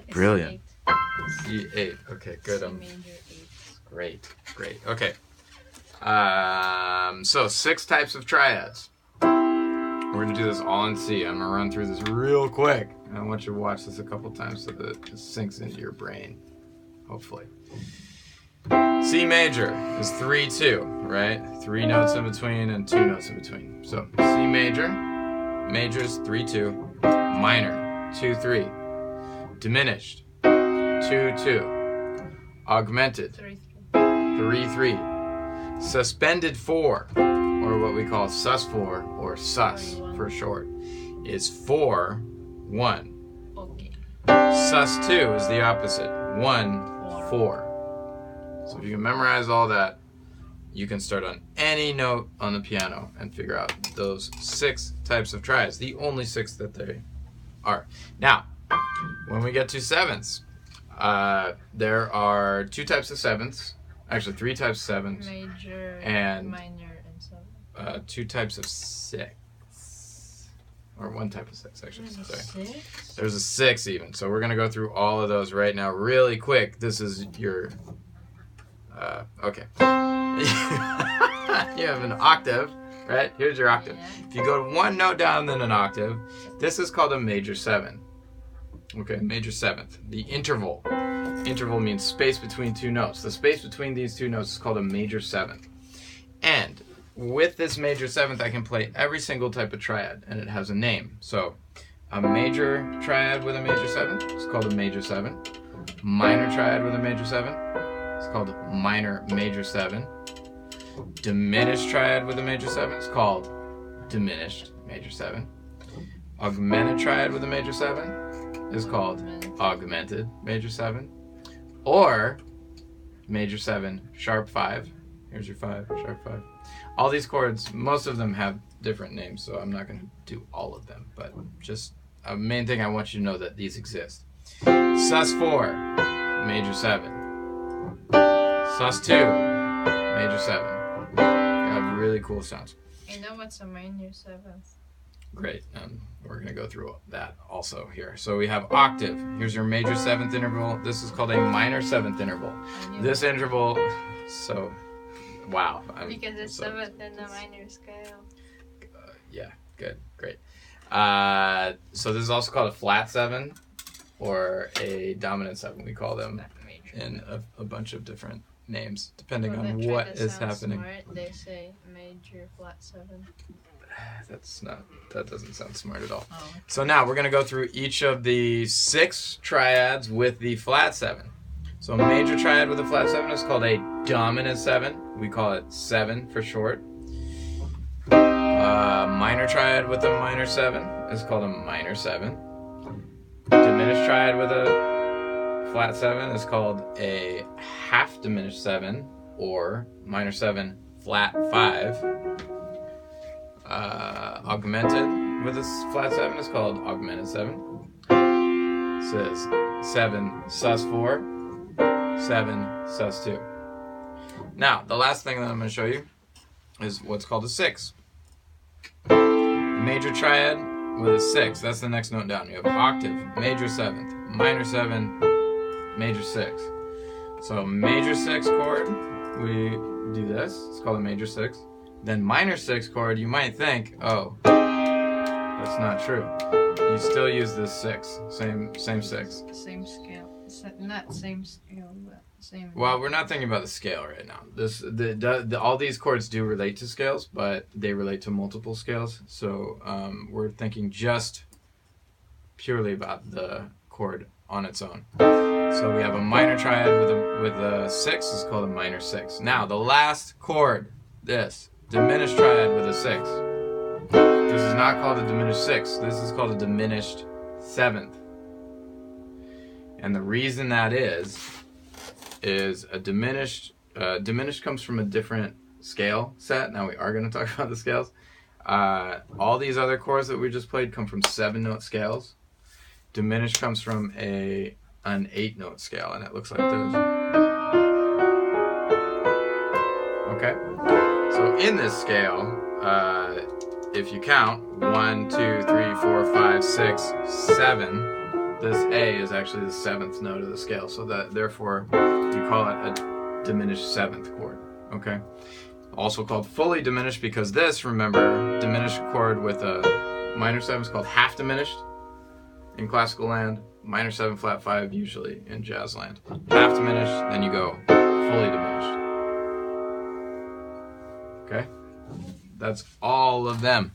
Brilliant. C8. Okay, good. C major 8. Great. Okay. So 6 types of triads. We're going to do this all in C. I'm going to run through this real quick. And I want you to watch this a couple times so that it sinks into your brain, hopefully. C major is 3-2, right? 3 notes in between and 2 notes in between. So C major, major is 3-2, minor 2-3, diminished 2-2, augmented 3-3, suspended 4, or what we call sus4 or sus for short, is 4-1. Okay. Sus2 is the opposite, 1-4. So if you can memorize all that, you can start on any note on the piano and figure out those 6 types of triads, the only 6 that they are. Now, when we get to sevenths, there are 2 types of sevenths, actually 3 types of sevenths, Major, and minor, and 7. 2 types of 6. Or 1 type of 6, actually. There's a Sorry. 6? There's a 6 even. So we're going to go through all of those right now really quick. This is your... okay. You have an octave, right? Here's your octave. Yeah. If you go 1 note down than an octave, this is called a major 7. Okay, major 7th. The interval. Interval means space between 2 notes. The space between these 2 notes is called a major 7th. And with this major 7th, I can play every single type of triad, and it has a name. So, a major triad with a major 7th is called a major 7. Minor triad with a major 7, it's called minor major 7. Diminished triad with a major 7 is called diminished major 7. Augmented triad with a major 7 is called augmented major 7. Or major 7 sharp 5. Here's your 5, sharp 5. All these chords, most of them have different names, so I'm not going to do all of them, but just a main thing I want you to know that these exist. Sus4, major 7. Sus2, major 7. They have really cool sounds. I know what's a minor 7th. Great, we're going to go through that also here. So we have octave. Here's your major 7th interval. This is called a minor 7th interval. This interval, so, wow. Because it's 7th in the minor scale. Yeah, good, great. So this is also called a flat 7 or a dominant 7. We call them in a bunch of different names depending on what is happening. Smart, they say major flat 7. That doesn't sound smart at all. Oh. So now we're going to go through each of the 6 triads with the flat 7. So a major triad with a flat 7 is called a dominant 7. We call it 7 for short. Minor triad with a minor 7 is called a minor 7. Diminished triad with a flat 7 is called a half diminished 7 or minor 7 flat 5. Augmented with a flat 7 is called augmented 7. Says 7 sus4, 7 sus2. Now, the last thing that I'm going to show you is what's called a 6. Major triad with a 6. That's the next note down. You have octave, major 7th, minor 7, major 6. So major 6 chord, we do this. It's called a major 6. Then minor 6 chord, you might think, oh, that's not true. You still use this 6, same 6. Same scale. Not same scale, but same. Well, we're not thinking about the scale right now. All these chords do relate to scales, but they relate to multiple scales. So we're thinking just purely about the chord on its own. So we have a minor triad with a 6. It's called a minor 6. Now the last chord, this diminished triad with a 6. This is not called a diminished 6. This is called a diminished 7th. And the reason that is a diminished comes from a different scale set. Now we are going to talk about the scales. All these other chords that we just played come from 7-note scales. Diminished comes from an 8-note scale, and it looks like this. Okay? So in this scale, if you count 1, 2, 3, 4, 5, 6, 7, this A is actually the 7th note of the scale, so that therefore you call it a diminished 7th chord. Okay. Also called fully diminished because this, remember, diminished chord with a minor 7 is called half diminished in classical land. Minor 7 flat 5 usually in jazz land. Half diminished, then you go fully diminished. Okay? That's all of them.